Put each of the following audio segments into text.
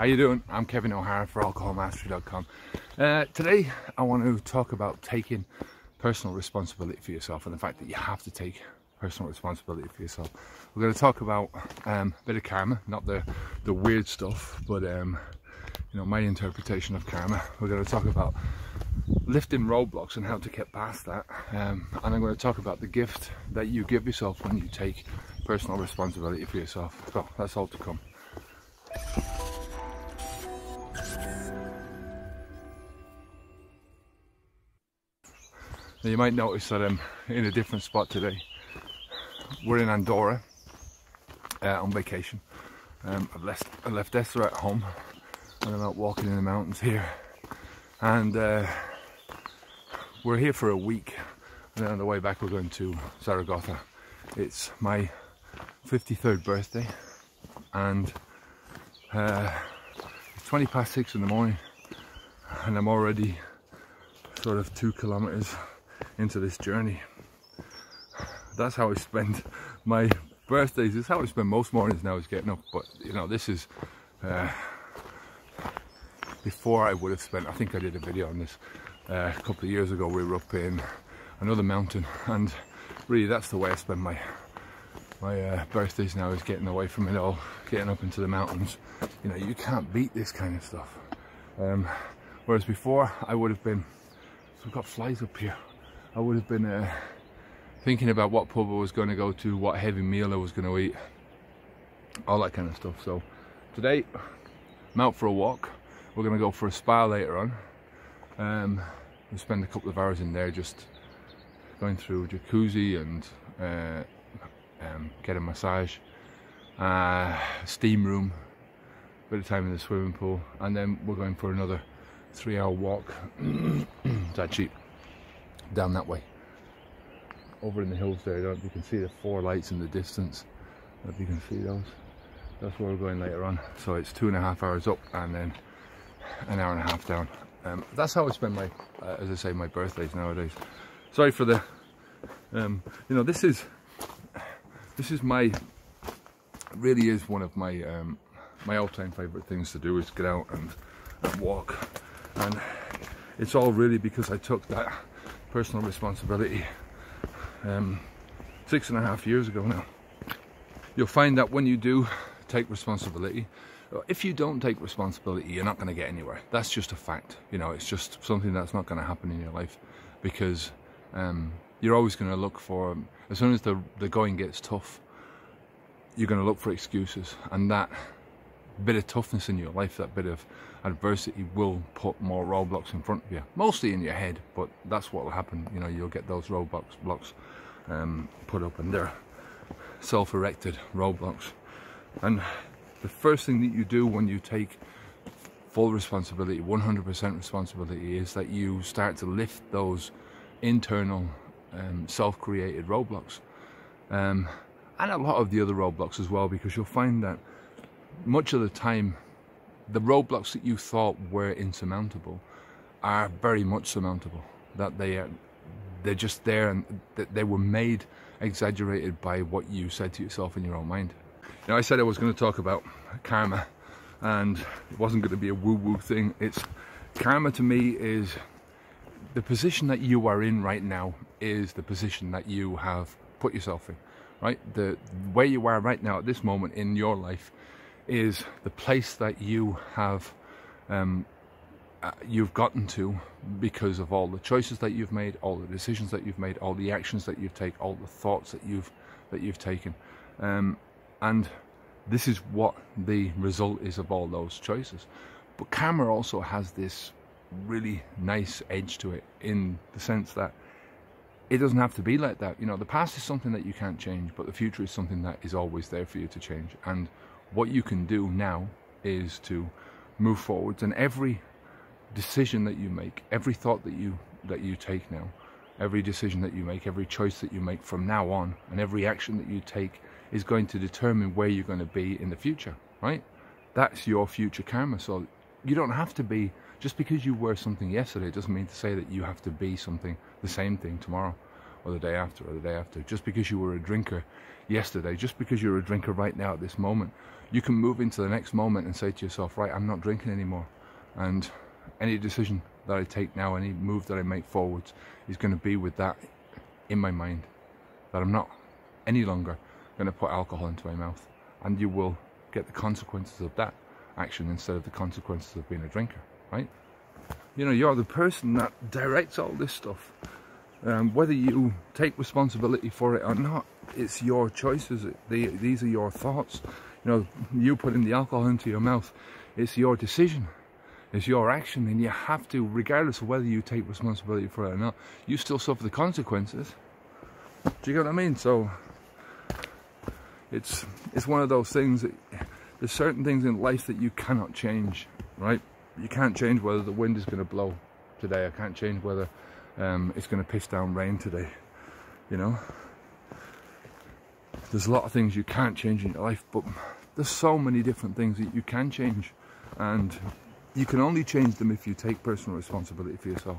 How you doing? I'm Kevin O'Hara for alcoholmastery.com. Today I want to talk about taking personal responsibility for yourself and the fact that you have to take personal responsibility for yourself. We're going to talk about a bit of karma, not the weird stuff, but you know, my interpretation of karma. We're going to talk about lifting roadblocks and how to get past that, and I'm going to talk about the gift that you give yourself when you take personal responsibility for yourself. So that's all to come. Now you might notice that I'm in a different spot today. We're in Andorra on vacation. I left Esther at home and I'm out walking in the mountains here, and we're here for a week, and then on the way back we're going to Zaragoza. It's my 53rd birthday, and it's 6:20 in the morning, and I'm already sort of 2 kilometers into this journey. That's how I spend my birthdays. It's how I spend most mornings now, is getting up. But you know, this is before I would have spent, I think I did a video on this a couple of years ago. We were up in another mountain, and really that's the way I spend my birthdays now, is getting away from it all, getting up into the mountains. You know, you can't beat this kind of stuff. Whereas before I would have been, we've got flies up here, I would have been thinking about what pub I was going to go to, what heavy meal I was going to eat, all that kind of stuff. So today I'm out for a walk. We're going to go for a spa later on. We'll spend a couple of hours in there just going through jacuzzi and get a massage, steam room, a bit of time in the swimming pool, and then we're going for another 3-hour walk. It's actually down that way, over in the hills there. You can see the 4 lights in the distance. I don't know if you can see those. That's where we're going later on. So it's 2.5 hours up and then an hour and a half down. That's how I spend my, as I say, my birthdays nowadays. Sorry for the, you know, this is my, really is one of my my all-time favorite things to do, is get out and walk. And it's all really because I took that personal responsibility 6.5 years ago now. You'll find that when you do take responsibility, if you don't take responsibility, you're not going to get anywhere. That's just a fact. You know, it's just something that's not going to happen in your life, because you're always going to look for, as soon as the going gets tough, you're going to look for excuses, and that bit of toughness in your life, that bit of adversity, will put more roadblocks in front of you, mostly in your head, but that's what will happen. You know, you'll get those roadblocks put up, and they're self-erected roadblocks. And the first thing that you do when you take full responsibility, 100% responsibility, is that you start to lift those internal self-created roadblocks, and a lot of the other roadblocks as well, because you'll find that much of the time the roadblocks that you thought were insurmountable are very much surmountable. That they're just there, and that they were made exaggerated by what you said to yourself in your own mind. Now, I said I was going to talk about karma, and it wasn't going to be a woo-woo thing. It's karma to me is the position that you are in right now, is the position that you have put yourself in, right? The where you are right now at this moment in your life is the place that you have you've gotten to because of all the choices that you've made, all the decisions that you've made, all the actions that you've taken, all the thoughts that you've taken, and this is what the result is of all those choices. But karma also has this really nice edge to it, in the sense that it doesn't have to be like that. You know, the past is something that you can't change, but the future is something that is always there for you to change. And what you can do now is to move forwards, and every decision that you make, every thought that you take now, every decision that you make, every choice that you make from now on, and every action that you take is going to determine where you're going to be in the future, right? That's your future karma. So you don't have to be, just because you were something yesterday, it doesn't mean to say that you have to be something, the same thing tomorrow. or the day after, or the day after. Just because you were a drinker yesterday, just because you're a drinker right now at this moment, you can move into the next moment and say to yourself, right, I'm not drinking anymore. And any decision that I take now, any move that I make forwards, is going to be with that in my mind, that I'm not any longer going to put alcohol into my mouth. And you will get the consequences of that action instead of the consequences of being a drinker, right? You know, you're the person that directs all this stuff. Whether you take responsibility for it or not, it's your choices. These are your thoughts. You know, you putting the alcohol into your mouth, it's your decision. It's your action, and you have to, regardless of whether you take responsibility for it or not, you still suffer the consequences. Do you get what I mean? So it's one of those things that there's certain things in life that you cannot change, right? You can't change whether the wind is going to blow today. I can't change whether it's going to piss down rain today. You know, there's a lot of things you can't change in your life, but there's so many different things that you can change, and you can only change them if you take personal responsibility for yourself,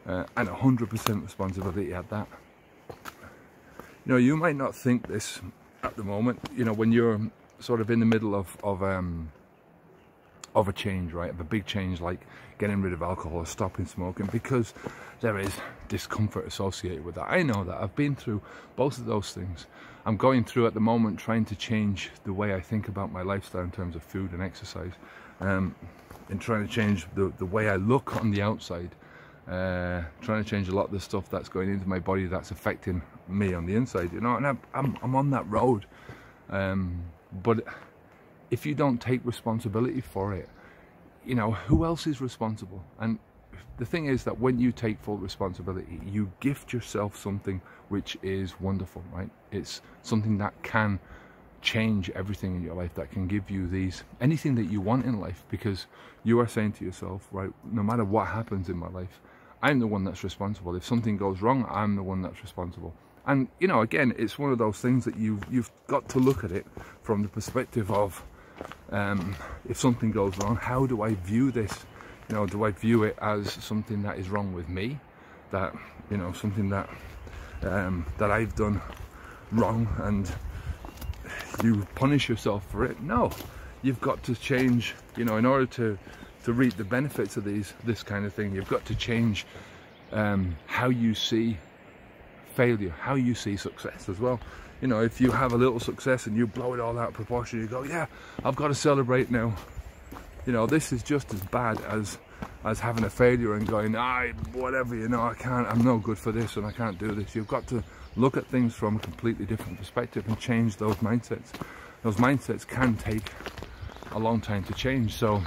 and 100% responsibility at that. You know, you might not think this at the moment, you know, when you're sort of in the middle of a change, right, of a big change like getting rid of alcohol or stopping smoking, because there is discomfort associated with that. I know that. I've been through both of those things. I'm going through at the moment trying to change the way I think about my lifestyle in terms of food and exercise, and trying to change the way I look on the outside, trying to change a lot of the stuff that's going into my body that's affecting me on the inside, you know, and I'm on that road. But if you don't take responsibility for it, you know, who else is responsible? And the thing is that when you take full responsibility, you gift yourself something which is wonderful, right? It's something that can change everything in your life, that can give you anything that you want in life, because you are saying to yourself, right, no matter what happens in my life, I'm the one that's responsible. If something goes wrong, I'm the one that's responsible. And, you know, again, it's one of those things that you've got to look at it from the perspective of, if something goes wrong, how do I view this? You know, do I view it as something that is wrong with me? That, you know, something that that I've done wrong and you punish yourself for it? No, you've got to change, you know, in order to reap the benefits of this kind of thing, you've got to change how you see failure, how you see success as well. You know, if you have a little success and you blow it all out of proportion, you go, yeah, I've got to celebrate now. You know, this is just as bad as having a failure and going, whatever, you know, I'm no good for this and I can't do this. You've got to look at things from a completely different perspective and change those mindsets. Those mindsets can take a long time to change. So,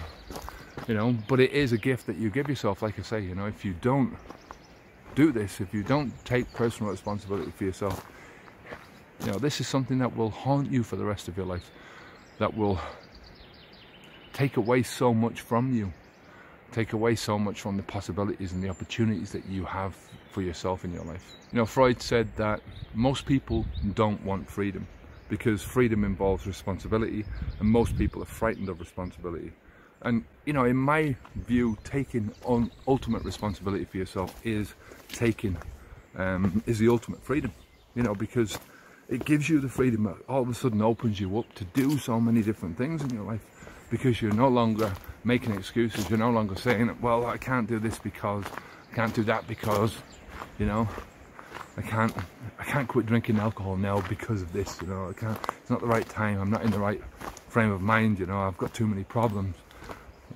you know, but it is a gift that you give yourself. Like I say, you know, if you don't do this, if you don't take personal responsibility for yourself, you know, this is something that will haunt you for the rest of your life, that will take away so much from you, take away so much from the possibilities and the opportunities that you have for yourself in your life. You know, Freud said that most people don't want freedom because freedom involves responsibility, and most people are frightened of responsibility. And, you know, in my view, taking on ultimate responsibility for yourself is the ultimate freedom, you know, because it gives you the freedom that all of a sudden opens you up to do so many different things in your life, because you're no longer making excuses. You're no longer saying, well, I can't do this because, I can't do that because, you know, I can't quit drinking alcohol now because of this, you know, I can't, it's not the right time, I'm not in the right frame of mind, you know, I've got too many problems.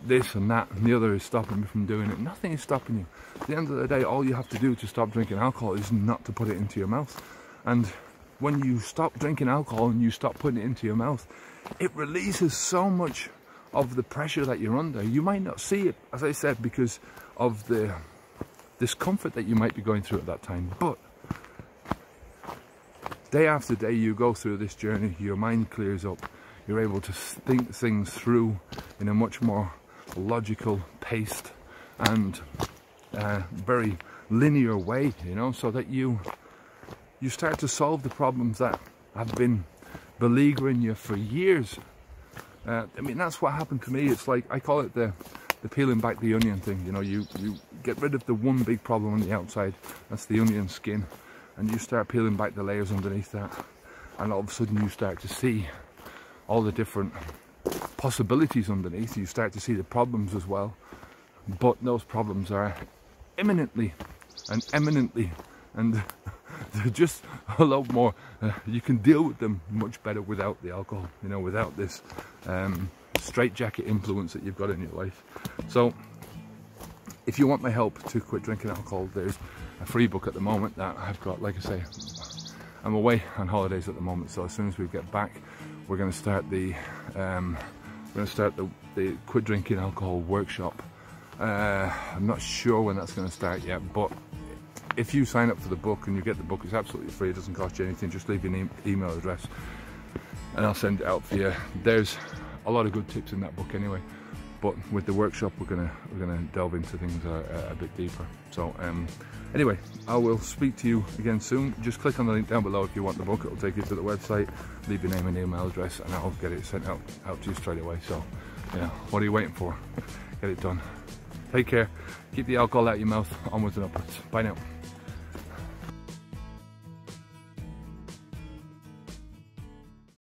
This and that and the other is stopping me from doing it. Nothing is stopping you. At the end of the day, all you have to do to stop drinking alcohol is not to put it into your mouth. And when you stop drinking alcohol and you stop putting it into your mouth, it releases so much of the pressure that you're under. You might not see it, as I said, because of the discomfort that you might be going through at that time, but day after day you go through this journey, your mind clears up, you're able to think things through in a much more logical, paced and very linear way, you know, so that you start to solve the problems that have been beleaguering you for years. I mean, that's what happened to me. It's like, I call it the peeling back the onion thing, you know, you get rid of the one big problem on the outside, that's the onion skin, and you start peeling back the layers underneath that, and all of a sudden you start to see all the different possibilities underneath. You start to see the problems as well, but those problems are imminently and eminently, and they're just a lot more, you can deal with them much better without the alcohol, you know, without this straitjacket influence that you've got in your life. So if you want my help to quit drinking alcohol, there's a free book at the moment that I've got. Like I say, I'm away on holidays at the moment, so as soon as we get back, we're going to start the quit drinking alcohol workshop. I'm not sure when that's going to start yet, but if you sign up for the book and you get the book, it's absolutely free. It doesn't cost you anything. Just leave your email address and I'll send it out for you. There's a lot of good tips in that book anyway, but with the workshop we're gonna delve into things a bit deeper. So anyway, I will speak to you again soon. Just click on the link down below if you want the book. It'll take you to the website. Leave your name and email address and I'll get it sent out to you straight away. So yeah, what are you waiting for? Get it done. Take care. Keep the alcohol out of your mouth. Onwards and upwards. Bye now.